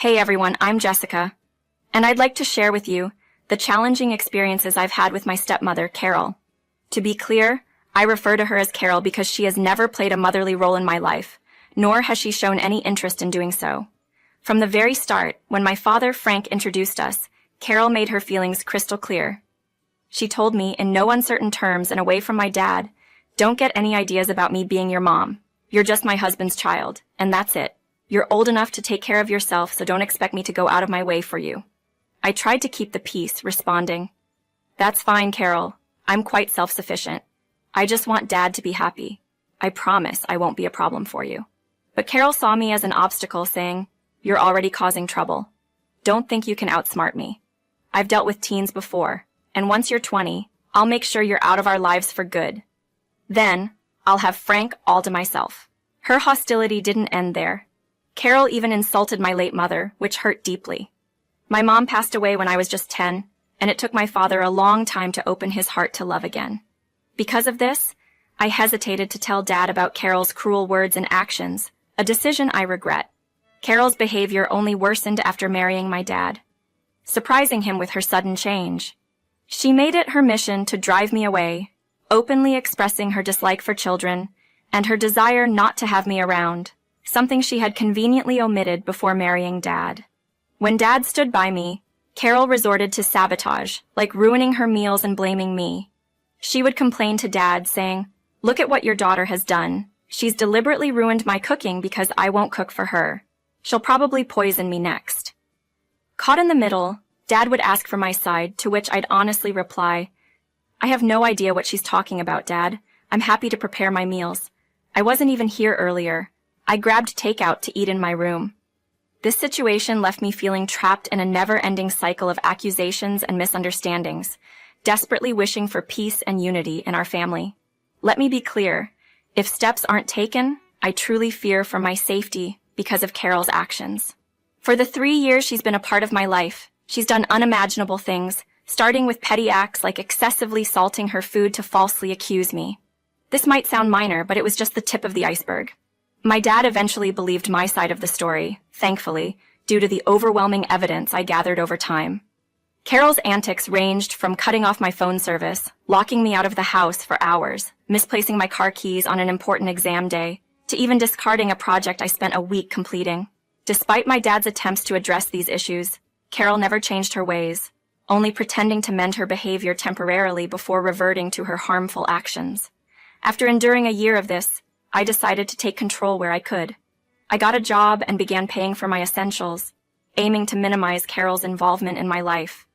Hey everyone, I'm Jessica, and I'd like to share with you the challenging experiences I've had with my stepmother, Carol. To be clear, I refer to her as Carol because she has never played a motherly role in my life, nor has she shown any interest in doing so. From the very start, when my father, Frank, introduced us, Carol made her feelings crystal clear. She told me, in no uncertain terms and away from my dad, "Don't get any ideas about me being your mom. You're just my husband's child, and that's it. You're old enough to take care of yourself, so don't expect me to go out of my way for you." I tried to keep the peace, responding, "That's fine, Carol. I'm quite self-sufficient. I just want Dad to be happy. I promise I won't be a problem for you." But Carol saw me as an obstacle, saying, "You're already causing trouble. Don't think you can outsmart me. I've dealt with teens before, and once you're 20, I'll make sure you're out of our lives for good. Then, I'll have Frank all to myself." Her hostility didn't end there. Carol even insulted my late mother, which hurt deeply. My mom passed away when I was just 10, and it took my father a long time to open his heart to love again. Because of this, I hesitated to tell Dad about Carol's cruel words and actions, a decision I regret. Carol's behavior only worsened after marrying my dad, surprising him with her sudden change. She made it her mission to drive me away, openly expressing her dislike for children and her desire not to have me around, something she had conveniently omitted before marrying Dad. When Dad stood by me, Carol resorted to sabotage, like ruining her meals and blaming me. She would complain to Dad, saying, "Look at what your daughter has done. She's deliberately ruined my cooking because I won't cook for her. She'll probably poison me next." Caught in the middle, Dad would ask for my side, to which I'd honestly reply, "I have no idea what she's talking about, Dad. I'm happy to prepare my meals. I wasn't even here earlier. I grabbed takeout to eat in my room." This situation left me feeling trapped in a never-ending cycle of accusations and misunderstandings, desperately wishing for peace and unity in our family. Let me be clear, if steps aren't taken, I truly fear for my safety because of Carol's actions. For the 3 years she's been a part of my life, she's done unimaginable things, starting with petty acts like excessively salting her food to falsely accuse me. This might sound minor, but it was just the tip of the iceberg. My dad eventually believed my side of the story, thankfully, due to the overwhelming evidence I gathered over time. Carol's antics ranged from cutting off my phone service, locking me out of the house for hours, misplacing my car keys on an important exam day, to even discarding a project I spent a week completing. Despite my dad's attempts to address these issues, Carol never changed her ways, only pretending to mend her behavior temporarily before reverting to her harmful actions. After enduring a year of this, I decided to take control where I could. I got a job and began paying for my essentials, aiming to minimize Carol's involvement in my life.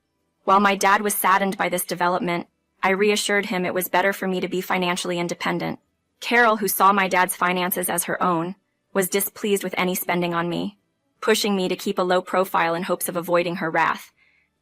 While my dad was saddened by this development, I reassured him it was better for me to be financially independent. Carol, who saw my dad's finances as her own, was displeased with any spending on me, pushing me to keep a low profile in hopes of avoiding her wrath.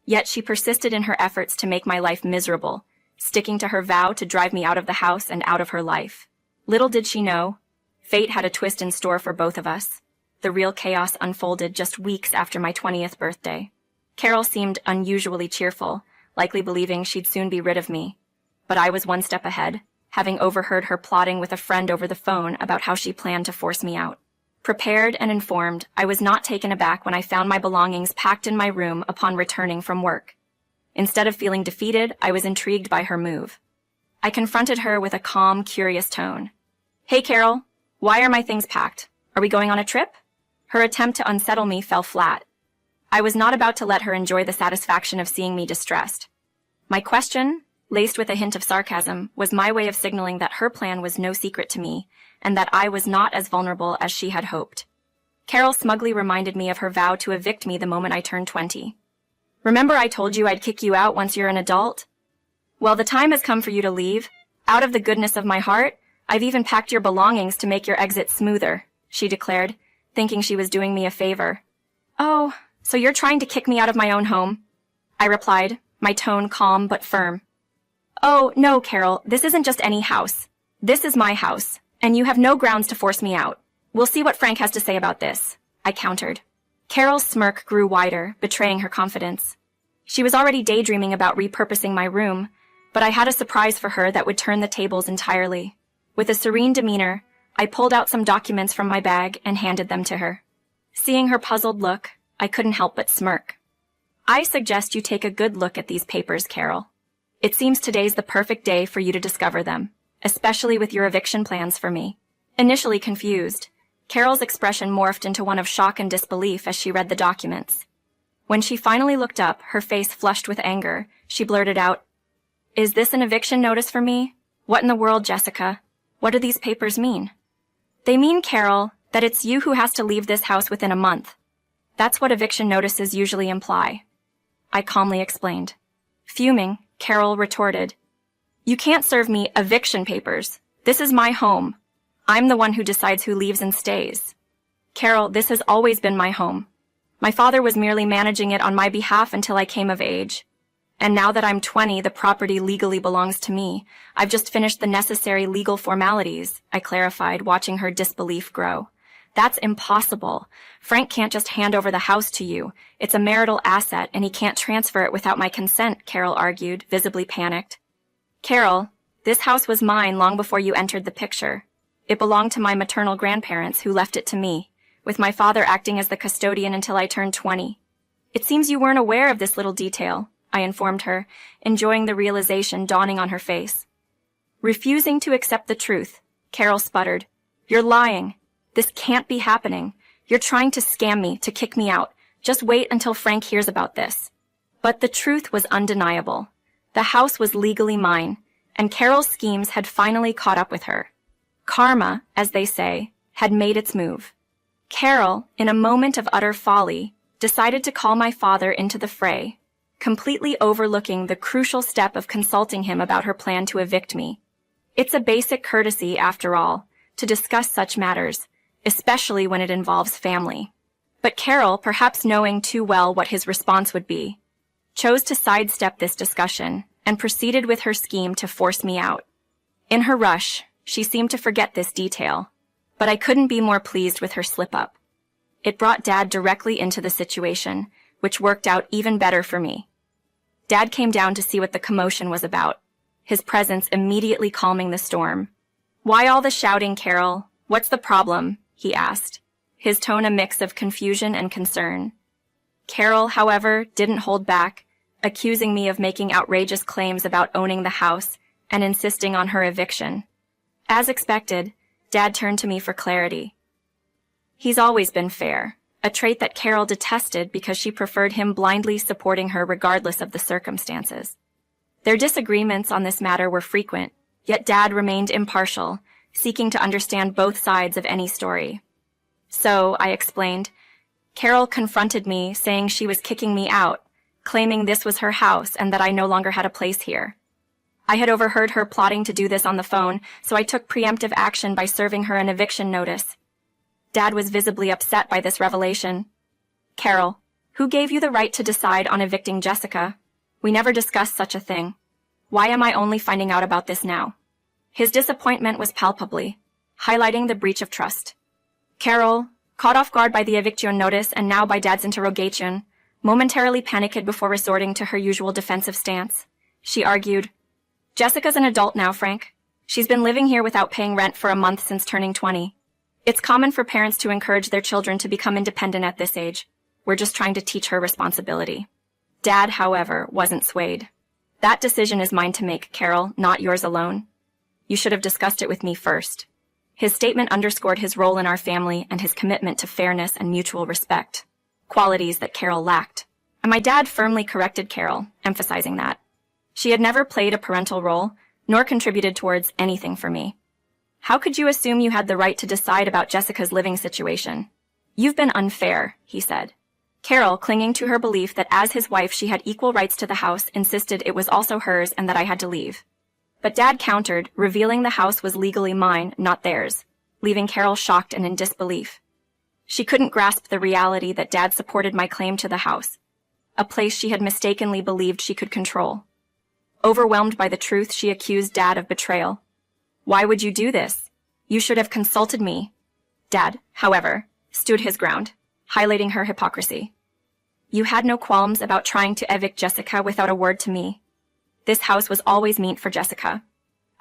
Yet she persisted in her efforts to make my life miserable, sticking to her vow to drive me out of the house and out of her life. Little did she know, fate had a twist in store for both of us. The real chaos unfolded just weeks after my 20th birthday. Carol seemed unusually cheerful, likely believing she'd soon be rid of me. But I was one step ahead, having overheard her plotting with a friend over the phone about how she planned to force me out. Prepared and informed, I was not taken aback when I found my belongings packed in my room upon returning from work. Instead of feeling defeated, I was intrigued by her move. I confronted her with a calm, curious tone. "Hey, Carol, why are my things packed? Are we going on a trip?" Her attempt to unsettle me fell flat. I was not about to let her enjoy the satisfaction of seeing me distressed. My question, laced with a hint of sarcasm, was my way of signaling that her plan was no secret to me, and that I was not as vulnerable as she had hoped. Carol smugly reminded me of her vow to evict me the moment I turned 20. "Remember I told you I'd kick you out once you're an adult? Well, the time has come for you to leave. Out of the goodness of my heart, I've even packed your belongings to make your exit smoother," she declared, thinking she was doing me a favor. "Oh, so you're trying to kick me out of my own home?" I replied, my tone calm but firm. "Oh, no, Carol, this isn't just any house. This is my house, and you have no grounds to force me out. We'll see what Frank has to say about this," I countered. Carol's smirk grew wider, betraying her confidence. She was already daydreaming about repurposing my room, but I had a surprise for her that would turn the tables entirely. With a serene demeanor, I pulled out some documents from my bag and handed them to her. Seeing her puzzled look, I couldn't help but smirk. I suggest you take a good look at these papers, Carol. It seems today's the perfect day for you to discover them, especially with your eviction plans for me. Initially confused, Carol's expression morphed into one of shock and disbelief as she read the documents. When she finally looked up, her face flushed with anger, she blurted out, "Is this an eviction notice for me? What in the world, Jessica? What do these papers mean?" "They mean, Carol, that it's you who has to leave this house within a month. That's what eviction notices usually imply," I calmly explained. Fuming, Carol retorted, "You can't serve me eviction papers. This is my home. I'm the one who decides who leaves and stays." "Carol, this has always been my home. My father was merely managing it on my behalf until I came of age. And now that I'm 20, the property legally belongs to me. I've just finished the necessary legal formalities," I clarified, watching her disbelief grow. "That's impossible. Frank can't just hand over the house to you. It's a marital asset, and he can't transfer it without my consent," Carol argued, visibly panicked. "Carol, this house was mine long before you entered the picture. It belonged to my maternal grandparents, who left it to me, with my father acting as the custodian until I turned 20. It seems you weren't aware of this little detail," I informed her, enjoying the realization dawning on her face. Refusing to accept the truth, Carol sputtered, "You're lying. This can't be happening. You're trying to scam me, to kick me out. Just wait until Frank hears about this." But the truth was undeniable. The house was legally mine, and Carol's schemes had finally caught up with her. Karma, as they say, had made its move. Carol, in a moment of utter folly, decided to call my father into the fray, completely overlooking the crucial step of consulting him about her plan to evict me. It's a basic courtesy, after all, to discuss such matters, especially when it involves family. But Carol, perhaps knowing too well what his response would be, chose to sidestep this discussion and proceeded with her scheme to force me out. In her rush, she seemed to forget this detail, but I couldn't be more pleased with her slip-up. It brought Dad directly into the situation, which worked out even better for me. Dad came down to see what the commotion was about, his presence immediately calming the storm. "Why all the shouting, Carol? What's the problem?" he asked, his tone a mix of confusion and concern. Carol, however, didn't hold back, accusing me of making outrageous claims about owning the house and insisting on her eviction. As expected, Dad turned to me for clarity. He's always been fair, a trait that Carol detested because she preferred him blindly supporting her regardless of the circumstances. Their disagreements on this matter were frequent, yet Dad remained impartial, seeking to understand both sides of any story. "So," I explained, "Carol confronted me, saying she was kicking me out, claiming this was her house and that I no longer had a place here. I had overheard her plotting to do this on the phone, so I took preemptive action by serving her an eviction notice." Dad was visibly upset by this revelation. "Carol, who gave you the right to decide on evicting Jessica? We never discussed such a thing. Why am I only finding out about this now?" His disappointment was palpably, highlighting the breach of trust. Carol, caught off guard by the eviction notice and now by Dad's interrogation, momentarily panicked before resorting to her usual defensive stance. She argued, "Jessica's an adult now, Frank. She's been living here without paying rent for a month since turning 20. It's common for parents to encourage their children to become independent at this age. We're just trying to teach her responsibility." Dad, however, wasn't swayed. "That decision is mine to make, Carol, not yours alone. You should have discussed it with me first." His statement underscored his role in our family and his commitment to fairness and mutual respect, qualities that Carol lacked. And my dad firmly corrected Carol, emphasizing that she had never played a parental role, nor contributed towards anything for me. "How could you assume you had the right to decide about Jessica's living situation? You've been unfair," he said. Carol, clinging to her belief that as his wife she had equal rights to the house, insisted it was also hers and that I had to leave. But Dad countered, revealing the house was legally mine, not theirs, leaving Carol shocked and in disbelief. She couldn't grasp the reality that Dad supported my claim to the house, a place she had mistakenly believed she could control. Overwhelmed by the truth, she accused Dad of betrayal. "Why would you do this? You should have consulted me." Dad, however, stood his ground, highlighting her hypocrisy. "You had no qualms about trying to evict Jessica without a word to me. This house was always meant for Jessica.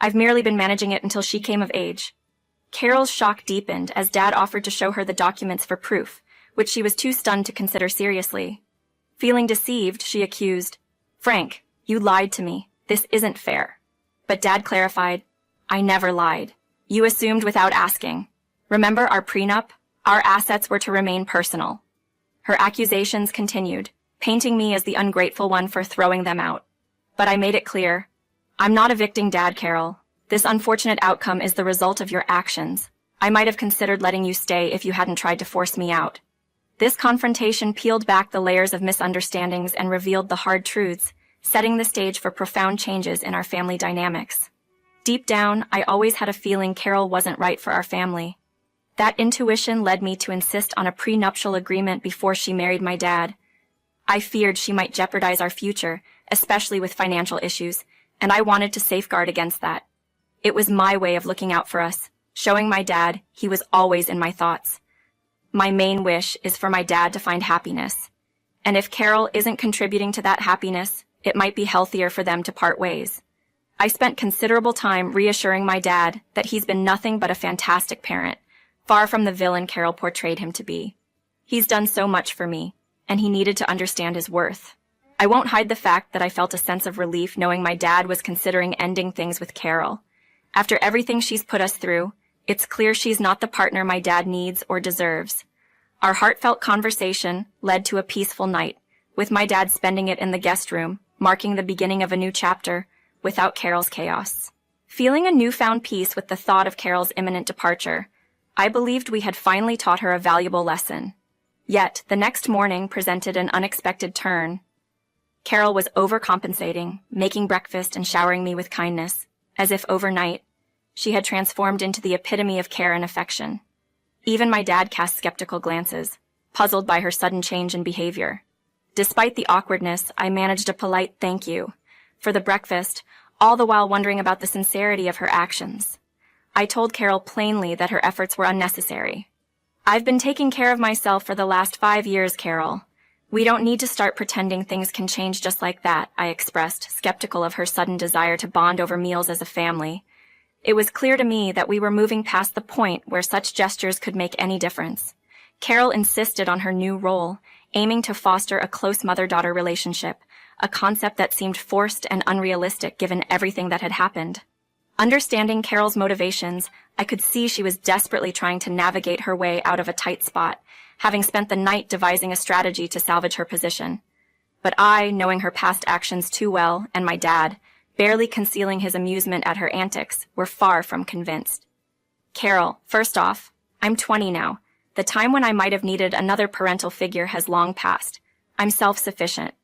I've merely been managing it until she came of age." Carol's shock deepened as Dad offered to show her the documents for proof, which she was too stunned to consider seriously. Feeling deceived, she accused, "Frank, you lied to me. This isn't fair." But Dad clarified, "I never lied. You assumed without asking. Remember our prenup? Our assets were to remain personal." Her accusations continued, painting me as the ungrateful one for throwing them out. But I made it clear, "I'm not evicting Dad, Carol. This unfortunate outcome is the result of your actions. I might have considered letting you stay if you hadn't tried to force me out." This confrontation peeled back the layers of misunderstandings and revealed the hard truths, setting the stage for profound changes in our family dynamics. Deep down, I always had a feeling Carol wasn't right for our family. That intuition led me to insist on a prenuptial agreement before she married my dad. I feared she might jeopardize our future, especially with financial issues, and I wanted to safeguard against that. It was my way of looking out for us, showing my dad he was always in my thoughts. My main wish is for my dad to find happiness. And if Carol isn't contributing to that happiness, it might be healthier for them to part ways. I spent considerable time reassuring my dad that he's been nothing but a fantastic parent, far from the villain Carol portrayed him to be. He's done so much for me, and he needed to understand his worth. I won't hide the fact that I felt a sense of relief knowing my dad was considering ending things with Carol. After everything she's put us through, it's clear she's not the partner my dad needs or deserves. Our heartfelt conversation led to a peaceful night, with my dad spending it in the guest room, marking the beginning of a new chapter, without Carol's chaos. Feeling a newfound peace with the thought of Carol's imminent departure, I believed we had finally taught her a valuable lesson. Yet, the next morning presented an unexpected turn. Carol was overcompensating, making breakfast and showering me with kindness, as if overnight, she had transformed into the epitome of care and affection. Even my dad cast skeptical glances, puzzled by her sudden change in behavior. Despite the awkwardness, I managed a polite thank you for the breakfast, all the while wondering about the sincerity of her actions. I told Carol plainly that her efforts were unnecessary. "I've been taking care of myself for the last 5 years, Carol. We don't need to start pretending things can change just like that," I expressed, skeptical of her sudden desire to bond over meals as a family. It was clear to me that we were moving past the point where such gestures could make any difference. Carol insisted on her new role, aiming to foster a close mother-daughter relationship, a concept that seemed forced and unrealistic given everything that had happened. Understanding Carol's motivations, I could see she was desperately trying to navigate her way out of a tight spot, having spent the night devising a strategy to salvage her position. But I, knowing her past actions too well, and my dad, barely concealing his amusement at her antics, were far from convinced. "Carol, first off, I'm 20 now. The time when I might have needed another parental figure has long passed. I'm self-sufficient.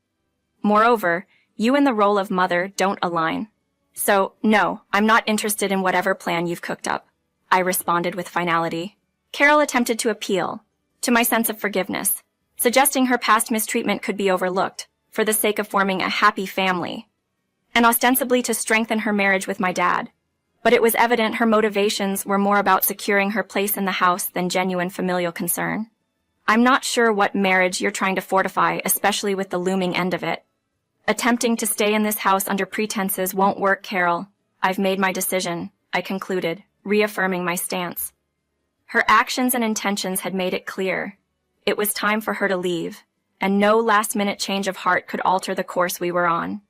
Moreover, you and the role of mother don't align. So, no, I'm not interested in whatever plan you've cooked up," I responded with finality. Carol attempted to appeal to my sense of forgiveness, suggesting her past mistreatment could be overlooked for the sake of forming a happy family, and ostensibly to strengthen her marriage with my dad. But it was evident her motivations were more about securing her place in the house than genuine familial concern. "I'm not sure what marriage you're trying to fortify, especially with the looming end of it. Attempting to stay in this house under pretenses won't work, Carol. I've made my decision," I concluded, reaffirming my stance. Her actions and intentions had made it clear. It was time for her to leave, and no last-minute change of heart could alter the course we were on.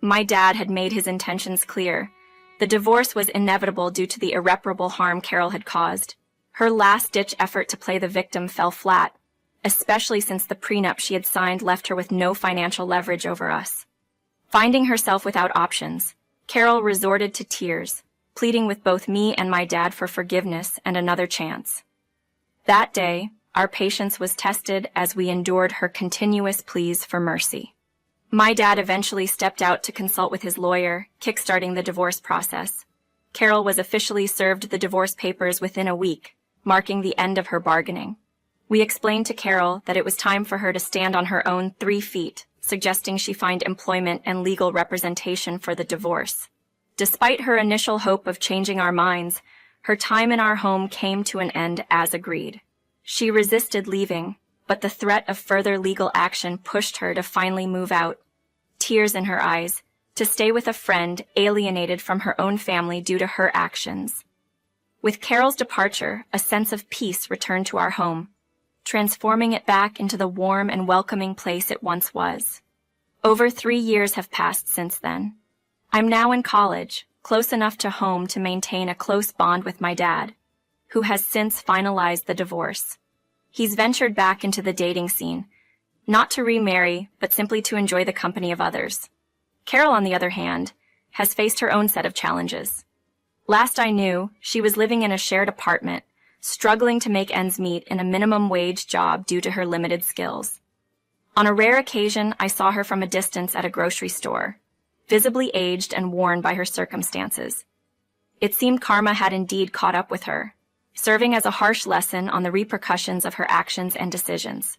My dad had made his intentions clear. The divorce was inevitable due to the irreparable harm Carol had caused. Her last-ditch effort to play the victim fell flat, especially since the prenup she had signed left her with no financial leverage over us. Finding herself without options, Carol resorted to tears, pleading with both me and my dad for forgiveness and another chance. That day, our patience was tested as we endured her continuous pleas for mercy. My dad eventually stepped out to consult with his lawyer, kickstarting the divorce process. Carol was officially served the divorce papers within a week, marking the end of her bargaining. We explained to Carol that it was time for her to stand on her own 3 feet, suggesting she find employment and legal representation for the divorce. Despite her initial hope of changing our minds, her time in our home came to an end as agreed. She resisted leaving, but the threat of further legal action pushed her to finally move out, tears in her eyes, to stay with a friend alienated from her own family due to her actions. With Carol's departure, a sense of peace returned to our home. transforming it back into the warm and welcoming place it once was. Over 3 years have passed since then. I'm now in college, close enough to home to maintain a close bond with my dad, who has since finalized the divorce. He's ventured back into the dating scene, not to remarry, but simply to enjoy the company of others. Carol, on the other hand, has faced her own set of challenges. Last I knew, she was living in a shared apartment, struggling to make ends meet in a minimum wage job due to her limited skills. On a rare occasion, I saw her from a distance at a grocery store, visibly aged and worn by her circumstances. It seemed karma had indeed caught up with her, serving as a harsh lesson on the repercussions of her actions and decisions.